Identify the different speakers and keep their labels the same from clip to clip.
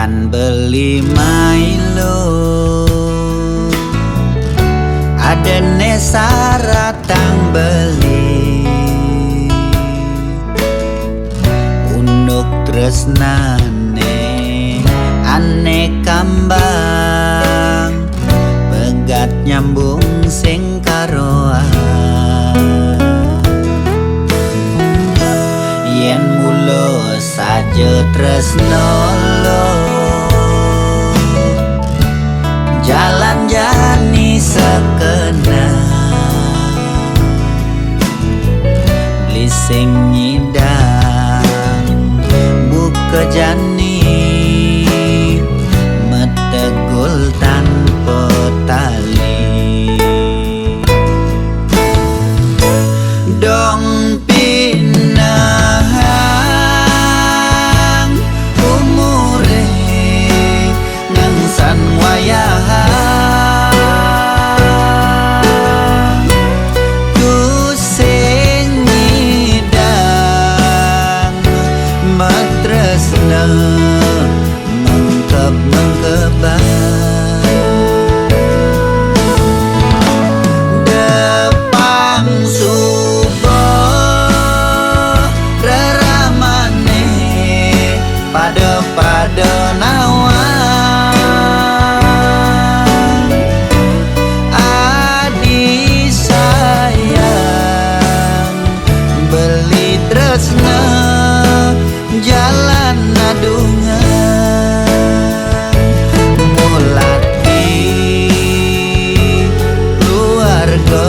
Speaker 1: tan beli Milo adene syarat tang beli unuk tresnane ane kambang begat nyambung sing karoa yen mulo saja tresno lo jalan jani sekena beli sing nyidang buka jani metegul tanpa tali dong pinahang umure ngangsan wayahang ku sing nyidang matresna mengkebang depang subuh reramane pada nawang adi sayang beli tresna jalan nadungan mulati keluarga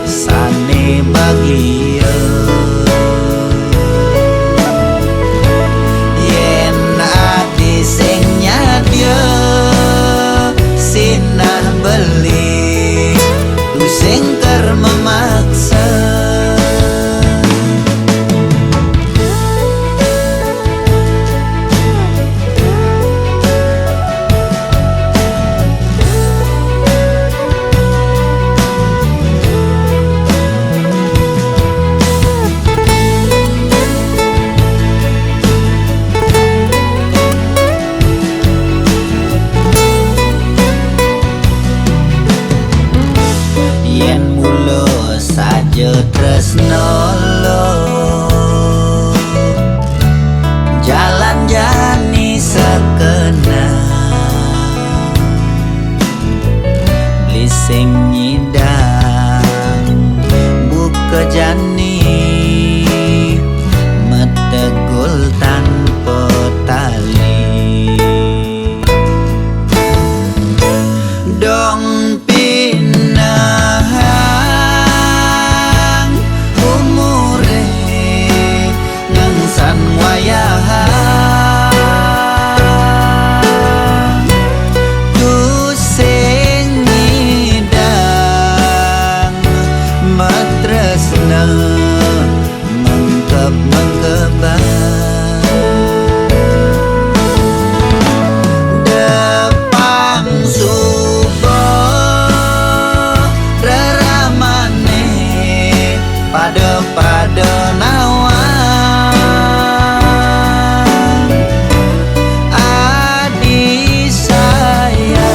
Speaker 1: sane bahagia yen adi sing nyadya sinah beli lu sing ker memaksa yen mulo saja tresno lo jalan jani sekena beli sing nyidang buka jani metegul tanpa tali dong pinahang umure ngangsan wayahang ku sing nyidang matresna mengkebang depang subuh reramane pada nawang adi sayang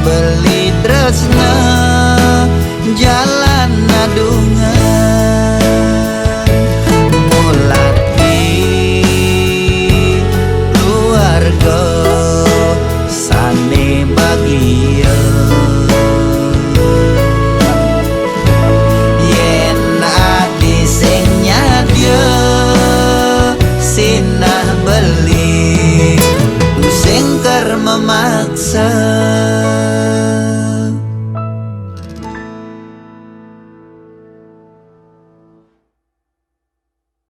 Speaker 1: beli tresna jalan nadungan mulati keluarga sane bahagia yen adi sing nyadya sinah beli lu sing ker memaksa